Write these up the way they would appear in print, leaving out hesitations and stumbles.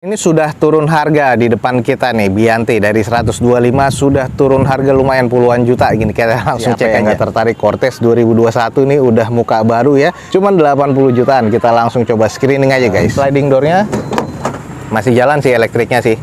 Ini sudah turun harga di depan kita nih, Bianti dari 125 sudah turun harga lumayan puluhan juta gini. Kita langsung cek yang nggak tertarik. Cortez 2021 nih udah muka baru ya, cuman 80 jutaan. Kita langsung coba screening aja guys. Sliding doornya masih jalan sih, elektriknya sih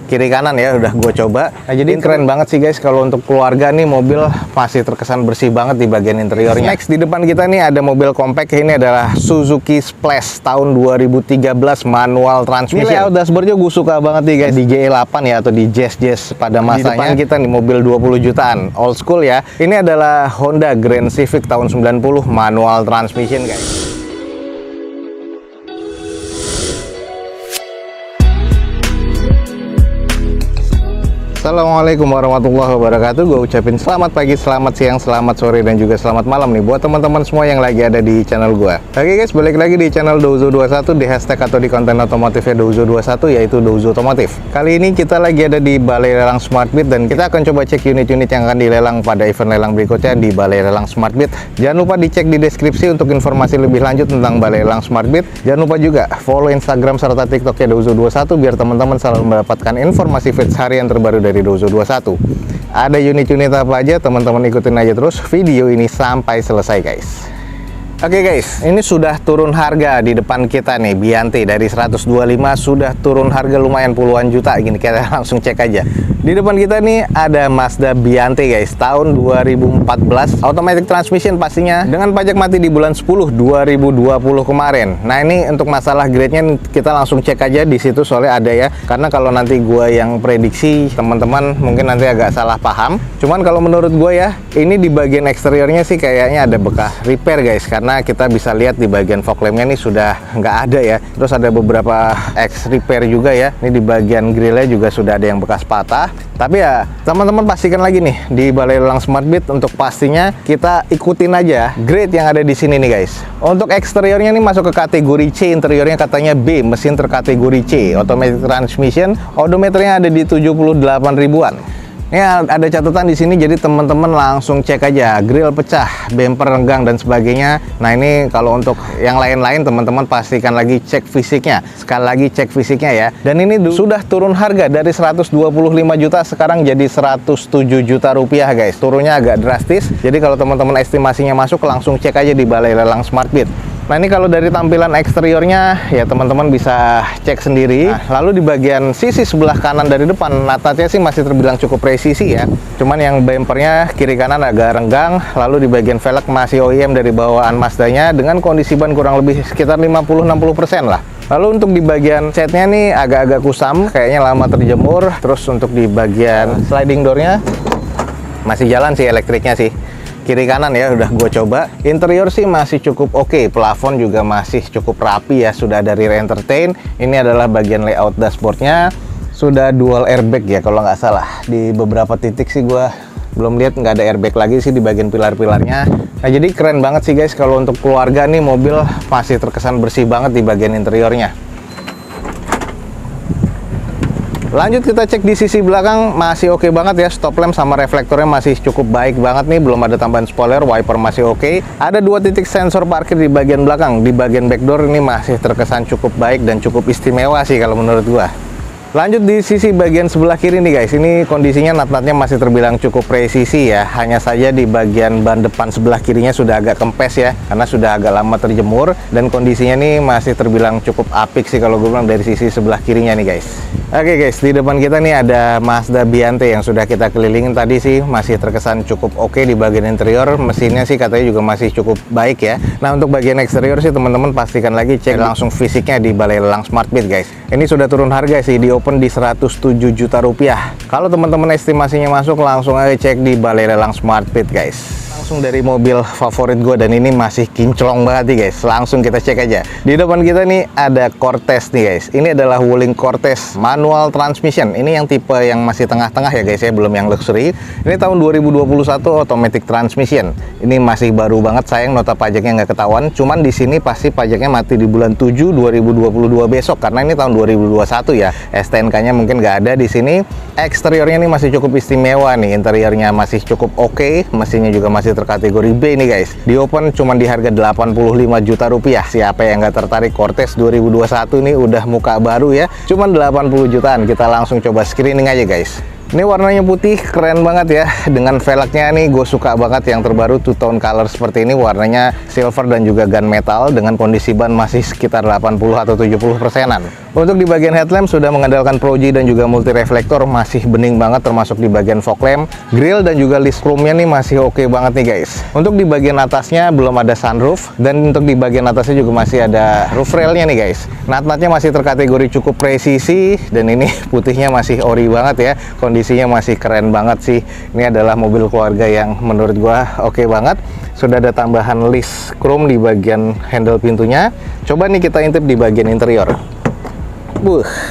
kiri kanan ya, udah gue coba. Nah, jadi keren banget sih guys, kalau untuk keluarga nih mobil masih terkesan bersih banget di bagian interiornya. Next di depan kita nih ada mobil compact. Ini adalah Suzuki Splash tahun 2013 manual transmission. Ini layout dashboardnya gue suka banget nih guys, di GE8 ya, atau di Jazz pada masanya. Di depan kita nih mobil 20 jutaan old school ya. Ini adalah Honda Grand Civic tahun 90 manual transmission guys. Assalamualaikum warahmatullahi wabarakatuh. Gue ucapin selamat pagi, selamat siang, selamat sore, dan juga selamat malam nih buat teman-teman semua yang lagi ada di channel gue. Oke guys, balik lagi di channel Douzo21, di hashtag atau di konten otomotifnya Douzo21, yaitu Douzo Otomotif. Kali ini kita lagi ada di Balai Lelang SmartBit, dan kita akan coba cek unit-unit yang akan dilelang pada event lelang berikutnya di Balai Lelang SmartBit. Jangan lupa dicek di deskripsi untuk informasi lebih lanjut tentang Balai Lelang SmartBit. Jangan lupa juga follow Instagram serta TikToknya Douzo21 biar teman-teman selalu mendapatkan informasi feeds harian terbaru dari Douzo21. Ada unit-unit apa aja, teman-teman ikutin aja terus video ini sampai selesai guys. Oke guys, ini sudah turun harga di depan kita nih, Bianti dari 125 sudah turun harga lumayan puluhan juta gini. Kita langsung cek aja. Di depan kita nih ada Mazda Bianti guys, tahun 2014, automatic transmission pastinya, dengan pajak mati di bulan 10 2020 kemarin. Nah ini untuk masalah grade-nya kita langsung cek aja di situ, soalnya ada ya. Karena kalau nanti gue yang prediksi, teman-teman mungkin nanti agak salah paham. Cuman kalau menurut gue ya, ini di bagian eksteriornya sih kayaknya ada bekas repair guys, karena kita bisa lihat di bagian fog lamp-nya nih sudah nggak ada ya. Terus ada beberapa X repair juga ya. Ini di bagian grillnya juga sudah ada yang bekas patah. Tapi ya teman-teman pastikan lagi nih di Balai Lelang SmartBit, untuk pastinya kita ikutin aja grade yang ada di sini nih guys. Untuk eksteriornya nih masuk ke kategori C, interiornya katanya B, mesin terkategori C, automatic transmission, odometernya ada di 78 ribuan. Ini ada catatan di sini, jadi teman-teman langsung cek aja, grill pecah, bumper renggang dan sebagainya. Nah ini kalau untuk yang lain-lain teman-teman pastikan lagi cek fisiknya. Sekali lagi cek fisiknya ya. Dan ini sudah turun harga dari 125 juta sekarang jadi 107 juta rupiah guys. Turunnya agak drastis. Jadi kalau teman-teman estimasinya masuk, langsung cek aja di Balai Lelang SmartBit. Nah ini kalau dari tampilan eksteriornya ya teman-teman bisa cek sendiri. Nah, lalu di bagian sisi sebelah kanan dari depan, natanya sih masih terbilang cukup presisi ya. Cuman yang bumpernya kiri kanan agak renggang. Lalu di bagian velg masih OEM dari bawaan Mazdanya dengan kondisi ban kurang lebih sekitar 50-60% lah. Lalu untuk di bagian setnya nih agak-agak kusam, kayaknya lama terjemur. Terus untuk di bagian sliding doornya masih jalan sih, elektriknya sih kiri kanan ya, udah gue coba. Interior sih masih cukup oke, plafon juga masih cukup rapi ya, sudah dari rear entertain. Ini adalah bagian layout dashboardnya, sudah dual airbag ya kalau nggak salah. Di beberapa titik sih gue belum lihat, nggak ada airbag lagi sih di bagian pilar-pilarnya. Nah jadi keren banget sih guys, kalau untuk keluarga nih mobil masih terkesan bersih banget di bagian interiornya. Lanjut kita cek di sisi belakang, masih oke banget ya. Stop lamp sama reflektornya masih cukup baik banget nih, belum ada tambahan spoiler. Wiper masih oke. Ada 2 titik sensor parkir di bagian belakang. Di bagian back door ini masih terkesan cukup baik dan cukup istimewa sih kalau menurut gua. Lanjut di sisi bagian sebelah kiri nih guys, ini kondisinya nat-natnya masih terbilang cukup presisi ya. Hanya saja di bagian ban depan sebelah kirinya sudah agak kempes ya, karena sudah agak lama terjemur. Dan kondisinya nih masih terbilang cukup apik sih kalau gue bilang dari sisi sebelah kirinya nih guys. Oke guys, di depan kita nih ada Mazda Bianti yang sudah kita kelilingin tadi sih, masih terkesan cukup oke di bagian interior. Mesinnya sih katanya juga masih cukup baik ya. Nah untuk bagian eksterior sih teman-teman pastikan lagi cek langsung fisiknya di Balai Lelang SmartBit guys. Ini sudah turun harga sih, di open di 107 juta rupiah. Kalau teman-teman estimasinya masuk, langsung aja cek di Balai Lelang SmartBit guys. Langsung dari mobil favorit gue, dan ini masih kinclong banget nih guys. Langsung kita cek aja. Di depan kita nih ada Cortez nih guys. Ini adalah Wuling Cortez manual transmission. Ini yang tipe yang masih tengah-tengah ya guys ya, belum yang luxury. Ini tahun 2021 automatic transmission. Ini masih baru banget, sayang nota pajaknya nggak ketahuan. Cuman di sini pasti pajaknya mati di bulan 7 2022 besok, karena ini tahun 2021 ya. STNK-nya mungkin nggak ada di sini. Eksteriornya ini masih cukup istimewa nih, interiornya masih cukup oke, mesinnya juga masih terkategori B nih guys. Di open cuma di harga 85 juta rupiah. Siapa yang nggak tertarik? Cortez 2021 nih udah muka baru ya, cuman 80 jutaan. Kita langsung coba screening aja guys. Ini warnanya putih, keren banget ya. Dengan velgnya nih gue suka banget yang terbaru two tone color seperti ini. Warnanya silver dan juga gunmetal dengan kondisi ban masih sekitar 80 atau 70%-an. Untuk di bagian headlamp sudah mengandalkan Pro G dan juga multi reflektor, masih bening banget termasuk di bagian fog lamp. Grill dan juga list chrome-nya nih masih oke banget nih guys. Untuk di bagian atasnya belum ada sunroof, dan untuk di bagian atasnya juga masih ada roof rail-nya nih guys. Nat-natnya masih terkategori cukup presisi, dan ini putihnya masih ori banget ya. Kondisinya masih keren banget sih. Ini adalah mobil keluarga yang menurut gua oke banget. Sudah ada tambahan list chrome di bagian handle pintunya. Coba nih kita intip di bagian interior.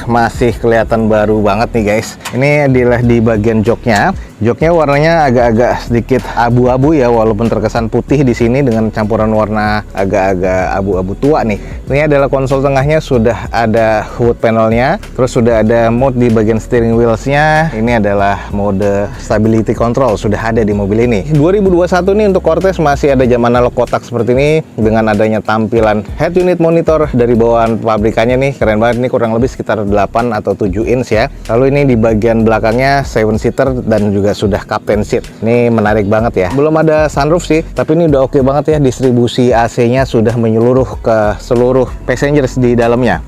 Masih kelihatan baru banget nih guys. Ini adalah di bagian joknya. Joknya warnanya agak-agak sedikit abu-abu ya, walaupun terkesan putih di sini dengan campuran warna agak-agak abu-abu tua nih. Ini adalah konsol tengahnya, sudah ada wood panelnya, terus sudah ada mode di bagian steering wheelsnya. Ini adalah mode stability control, sudah ada di mobil ini. 2021 nih untuk Cortez masih ada jam analog kotak seperti ini dengan adanya tampilan head unit monitor dari bawaan pabrikannya nih, keren banget. Ini kurang lebih sekitar 8 atau 7 inch ya. Lalu ini di bagian belakangnya 7 seater dan juga sudah captain seat. Ini menarik banget ya. Belum ada sunroof sih, tapi ini udah oke banget ya. Distribusi AC-nya sudah menyeluruh ke seluruh passengers di dalamnya.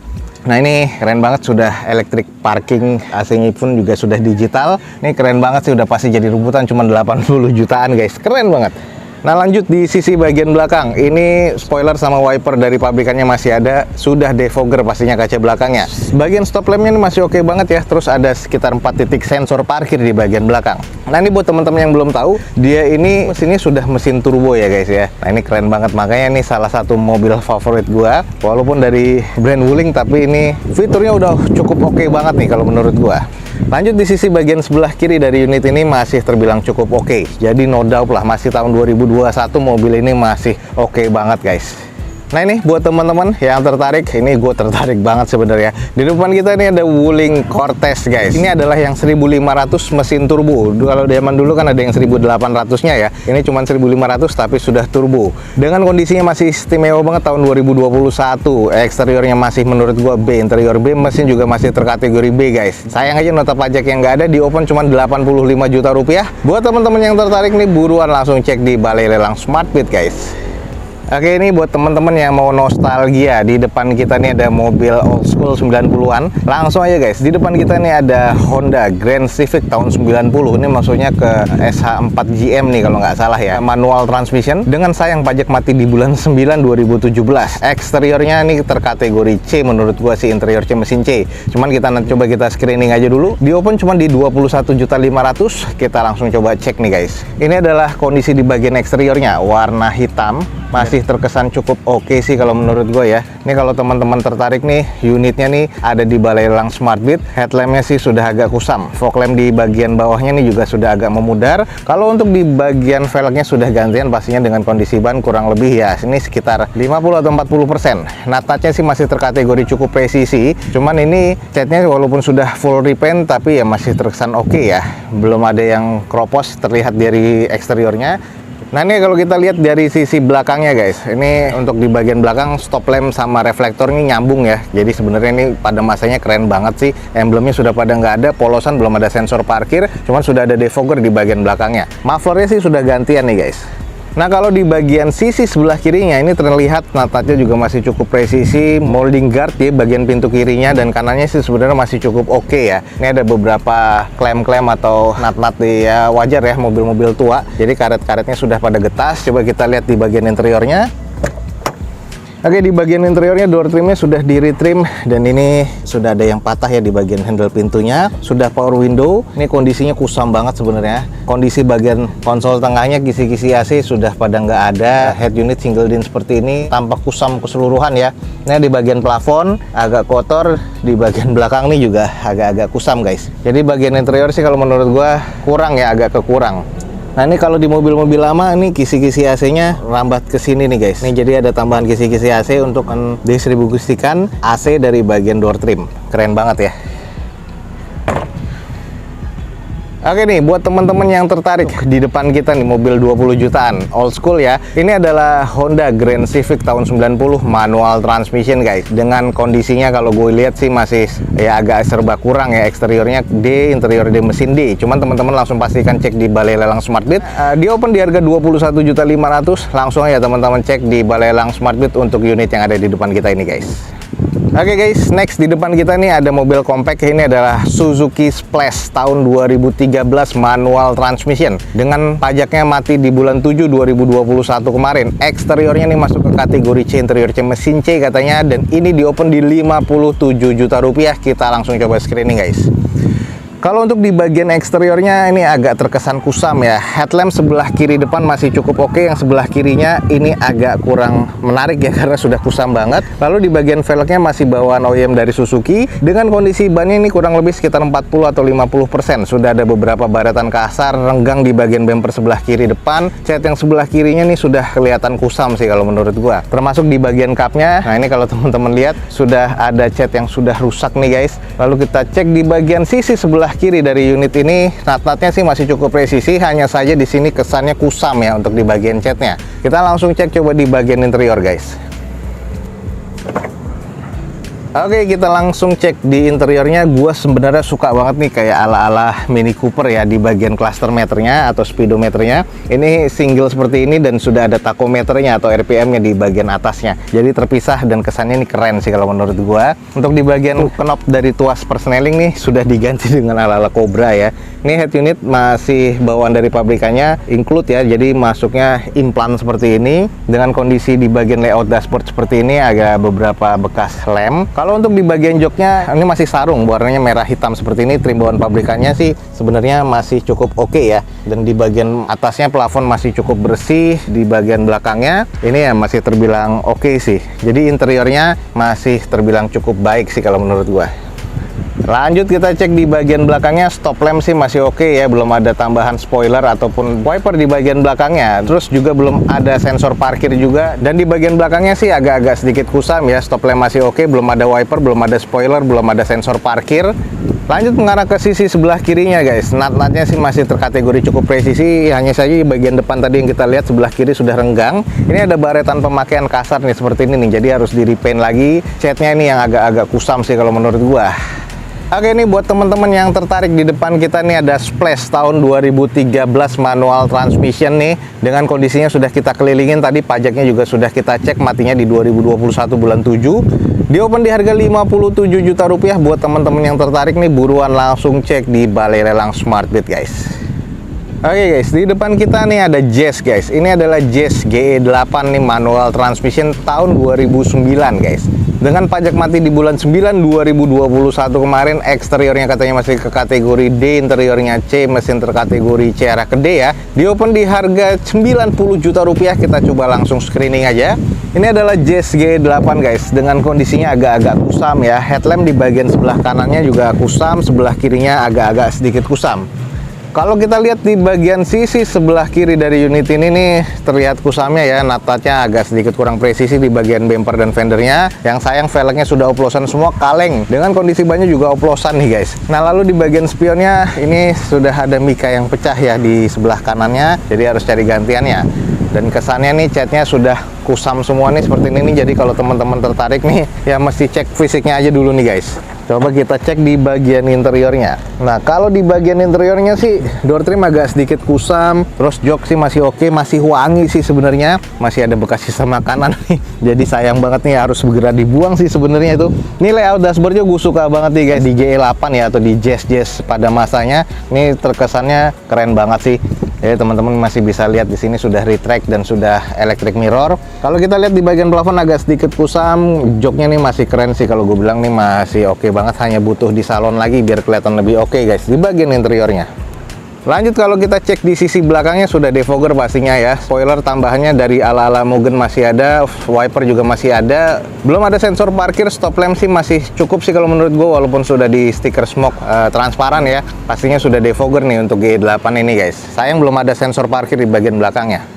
Nah ini keren banget, sudah electric parking, AC-nya pun juga sudah digital. Ini keren banget sih, udah pasti jadi rebutan, cuma 80 jutaan guys. Keren banget. Nah lanjut di sisi bagian belakang, ini spoiler sama wiper dari pabrikannya masih ada, sudah defogger pastinya kaca belakangnya. Bagian stop lampnya ini masih oke banget ya, terus ada sekitar 4 titik sensor parkir di bagian belakang. Nah ini buat teman-teman yang belum tahu, dia ini mesinnya sudah mesin turbo ya guys ya. Nah ini keren banget, makanya ini salah satu mobil favorit gua, walaupun dari brand Wuling, tapi ini fiturnya udah cukup oke banget nih kalau menurut gua. Lanjut di sisi bagian sebelah kiri dari unit ini masih terbilang cukup oke. Jadi no doubt lah, masih tahun 2021 mobil ini masih oke banget guys. Nah ini buat teman-teman yang tertarik, ini gue tertarik banget sebenarnya. Di depan kita ini ada Wuling Cortez guys. Ini adalah yang 1500 mesin turbo. Kalau zaman dulu kan ada yang 1800-nya ya. Ini cuma 1500 tapi sudah turbo. Dengan kondisinya masih istimewa banget tahun 2021. Eksteriornya masih menurut gue B, interior B, mesin juga masih terkategori B guys. Sayang aja nota pajak yang nggak ada, di open cuma 85 juta rupiah. Buat teman-teman yang tertarik nih, buruan langsung cek di Balai Lelang Smartbit guys. Oke, ini buat teman-teman yang mau nostalgia, di depan kita nih ada mobil old school 90-an. Langsung aja guys, di depan kita nih ada Honda Grand Civic tahun 90. Ini maksudnya ke SH4 GM nih kalau nggak salah ya. Manual transmission dengan sayang pajak mati di bulan 9 2017. Eksteriornya nih terkategori C menurut gua sih, interior C mesin C. Cuman kita nanti coba kita screening aja dulu. Di open cuma di 21.500.000. Kita langsung coba cek nih guys. Ini adalah kondisi di bagian eksteriornya, warna hitam. Masih terkesan cukup oke sih kalau menurut gue ya. Ini kalau teman-teman tertarik nih, unitnya nih ada di Balai Lelang Smartbit. Headlampnya sih sudah agak kusam. Fog lamp di bagian bawahnya nih juga sudah agak memudar. Kalau untuk di bagian velgnya sudah gantian pastinya dengan kondisi ban kurang lebih ya. Ini sekitar 50 atau 40%. Nat-natnya sih masih terkategori cukup presisi. Cuman ini catnya walaupun sudah full repaint tapi ya masih terkesan oke ya. Belum ada yang kropos terlihat dari eksteriornya. Nah ini kalau kita lihat dari sisi belakangnya guys, ini untuk di bagian belakang stop lamp sama reflektor ini nyambung ya. Jadi sebenarnya ini pada masanya keren banget sih. Emblemnya sudah pada nggak ada, polosan belum ada sensor parkir, cuman sudah ada defogger di bagian belakangnya. Mufflernya sih sudah gantian nih guys. Nah kalau di bagian sisi sebelah kirinya ini terlihat nat-natnya juga masih cukup presisi, molding guard di bagian pintu kirinya dan kanannya sih sebenarnya masih cukup oke ya. Ini ada beberapa klem-klem atau nat-nat ya, wajar ya mobil-mobil tua. Jadi karet-karetnya sudah pada getas. Coba kita lihat di bagian interiornya. Oke, di bagian interiornya door trimnya sudah di retrim dan ini sudah ada yang patah ya di bagian handle pintunya. Sudah power window. Ini kondisinya kusam banget sebenarnya. Kondisi bagian konsol tengahnya, kisi-kisi AC sudah pada nggak ada. Head unit single din seperti ini, tampak kusam keseluruhan ya. Nah di bagian plafon agak kotor, di bagian belakang nih juga agak-agak kusam guys. Jadi bagian interior sih kalau menurut gua kurang ya, agak kekurang. Nah ini kalau di mobil-mobil lama ini kisi-kisi AC-nya rambat ke sini nih guys. Ini jadi ada tambahan kisi-kisi AC untuk mendistribusikan AC dari bagian door trim. Keren banget ya. Oke nih, buat teman-teman yang tertarik di depan kita nih mobil 20 jutaan old school ya. Ini adalah Honda Grand Civic tahun 90 manual transmission guys. Dengan kondisinya kalau gue lihat sih masih ya agak serba kurang ya, eksteriornya D, interior D, mesin D. Cuman teman-teman langsung pastikan cek di Balai Lelang Smartbit. Di open di harga 21.500.000. Langsung aja teman-teman cek di Balai Lelang Smartbit untuk unit yang ada di depan kita ini guys. Oke guys, next di depan kita nih ada mobil compact. Ini adalah Suzuki Splash tahun 2013 manual transmission dengan pajaknya mati di bulan 7 2021 kemarin. Eksteriornya nih masuk ke kategori C, interior C, mesin C katanya, dan ini di open di 57 juta rupiah. Kita langsung coba screening guys. Kalau untuk di bagian eksteriornya ini agak terkesan kusam ya. Headlamp sebelah kiri depan masih cukup oke, yang sebelah kirinya ini agak kurang menarik ya karena sudah kusam banget. Lalu di bagian velgnya masih bawaan OEM dari Suzuki. Dengan kondisi bannya ini kurang lebih sekitar 40 atau 50%. Sudah ada beberapa baretan kasar, renggang di bagian bumper sebelah kiri depan. Cat yang sebelah kirinya nih sudah kelihatan kusam sih kalau menurut gua. Termasuk di bagian kapnya. Nah ini kalau teman-teman lihat sudah ada cat yang sudah rusak nih guys. Lalu kita cek di bagian sisi sebelah kiri dari unit ini, nat-natnya sih masih cukup presisi, hanya saja di sini kesannya kusam ya untuk di bagian catnya. Kita langsung cek coba di bagian interior guys. Oke, kita langsung cek di interiornya. Gua sebenarnya suka banget nih kayak ala-ala Mini Cooper ya di bagian cluster meternya atau speedometernya. Ini single seperti ini dan sudah ada tachometernya atau RPM-nya di bagian atasnya. Jadi terpisah dan kesannya ini keren sih kalau menurut gua. Untuk di bagian knob dari tuas persneling nih sudah diganti dengan ala-ala Cobra ya. Ini head unit masih bawaan dari pabrikannya, include ya. Jadi masuknya implan seperti ini dengan kondisi di bagian layout dashboard seperti ini, agak beberapa bekas lem. Kalau untuk di bagian joknya ini masih sarung, warnanya merah hitam seperti ini. Trim bawaan pabrikannya sih sebenarnya masih cukup oke ya. Dan di bagian atasnya plafon masih cukup bersih. Di bagian belakangnya ini ya masih terbilang oke sih. Jadi interiornya masih terbilang cukup baik sih kalau menurut gua. Lanjut kita cek di bagian belakangnya. Stop lamp sih masih oke ya, belum ada tambahan spoiler ataupun wiper di bagian belakangnya. Terus juga belum ada sensor parkir juga. Dan di bagian belakangnya sih agak-agak sedikit kusam ya. Stop lamp masih oke, belum ada wiper, belum ada spoiler, belum ada sensor parkir. Lanjut mengarah ke sisi sebelah kirinya guys. Nat-natnya sih masih terkategori cukup presisi. Hanya saja di bagian depan tadi yang kita lihat sebelah kiri sudah renggang. Ini ada baretan pemakaian kasar nih seperti ini nih. Jadi harus di repaint lagi. Catnya ini yang agak-agak kusam sih kalau menurut gua. Oke, ini buat teman-teman yang tertarik di depan kita nih ada Splash tahun 2013 manual transmission nih. Dengan kondisinya sudah kita kelilingin tadi, pajaknya juga sudah kita cek, matinya di 2021 bulan 7. Di open di harga 57 juta rupiah. Buat teman-teman yang tertarik nih buruan langsung cek di Balai Lelang Smartbit guys. Oke guys, di depan kita nih ada Jazz guys. Ini adalah Jazz GE8 nih manual transmission tahun 2009 guys. Dengan pajak mati di bulan 9 2021 kemarin. Eksteriornya katanya masih ke kategori D, interiornya C, mesin terkategori C arah ke D ya. Di open di harga 90 juta rupiah. Kita coba langsung screening aja. Ini adalah Jazz GE8 guys. Dengan kondisinya agak-agak kusam ya. Headlamp di bagian sebelah kanannya juga kusam, sebelah kirinya agak-agak sedikit kusam. Kalau kita lihat di bagian sisi sebelah kiri dari unit ini nih terlihat kusamnya ya, nat-natnya agak sedikit kurang presisi di bagian bumper dan fendernya. Yang sayang velgnya sudah oplosan semua, kaleng. Dengan kondisi bannya juga oplosan nih guys. Nah lalu di bagian spionnya ini sudah ada mika yang pecah ya di sebelah kanannya, jadi harus cari gantiannya. Dan kesannya nih catnya sudah kusam semua nih seperti ini nih. Jadi kalau teman-teman tertarik nih ya mesti cek fisiknya aja dulu nih guys. Coba kita cek di bagian interiornya. Nah, kalau di bagian interiornya sih door trim agak sedikit kusam, terus jok sih masih oke, masih wangi sih sebenarnya. Masih ada bekas sisa makanan nih. Jadi sayang banget nih, harus segera dibuang sih sebenarnya itu. Ini layout dashboardnya gue suka banget nih guys, di GE8 ya atau di Jazz pada masanya. Ini terkesannya keren banget sih. Jadi teman-teman masih bisa lihat di sini sudah retract dan sudah electric mirror. Kalau kita lihat di bagian plafon agak sedikit kusam, joknya nih masih keren sih kalau gue bilang nih masih oke banget, hanya butuh di salon lagi biar kelihatan lebih oke guys di bagian interiornya. Lanjut kalau kita cek di sisi belakangnya sudah defogger pastinya ya. Spoiler tambahannya dari ala-ala Mugen masih ada, wiper juga masih ada. Belum ada sensor parkir, stop lamp sih masih cukup sih kalau menurut gue, walaupun sudah di stiker smoke transparan ya. Pastinya sudah defogger nih untuk GE8 ini guys. Sayang belum ada sensor parkir di bagian belakangnya.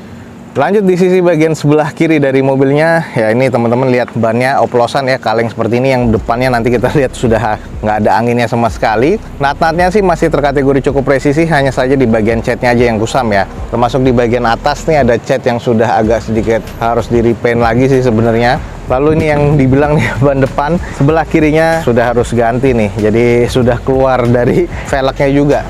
Lanjut di sisi bagian sebelah kiri dari mobilnya, ya ini teman-teman lihat bannya oplosan ya, kaleng seperti ini. Yang depannya nanti kita lihat sudah nggak ada anginnya sama sekali. Nat-natnya sih masih terkategori cukup presisi, hanya saja di bagian catnya aja yang kusam ya. Termasuk di bagian atas nih ada cat yang sudah agak sedikit harus di repaint lagi sih sebenarnya. Lalu ini yang dibilang nih ban depan sebelah kirinya sudah harus ganti nih, jadi sudah keluar dari velgnya juga.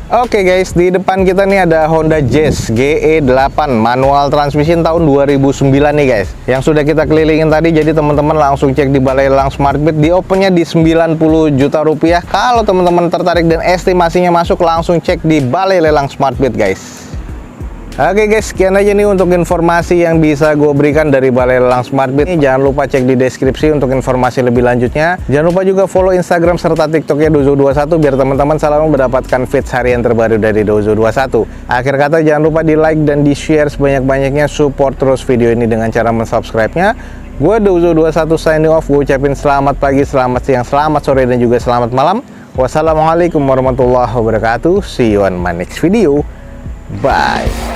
Oke guys, di depan kita nih ada Honda Jazz GE8 manual transmission tahun 2009 nih guys, yang sudah kita kelilingin tadi. Jadi teman-teman langsung cek di Balai Lelang Smartbeat, di opennya di 90 juta rupiah. Kalau teman-teman tertarik dan estimasinya masuk, langsung cek di Balai Lelang Smartbeat guys. Oke guys, sekian aja nih untuk informasi yang bisa gue berikan dari Balai Lelang Smartbeat. Jangan lupa cek di deskripsi untuk informasi lebih lanjutnya. Jangan lupa juga follow Instagram serta TikToknya Dozo21 biar teman-teman selalu mendapatkan feeds harian terbaru dari Dozo21. Akhir kata, jangan lupa di like dan di share sebanyak-banyaknya. Support terus video ini dengan cara mensubscribe-nya. Gue Dozo21 signing off. Gue ucapin selamat pagi, selamat siang, selamat sore, dan juga selamat malam. Wassalamualaikum warahmatullahi wabarakatuh. See you on my next video. Bye.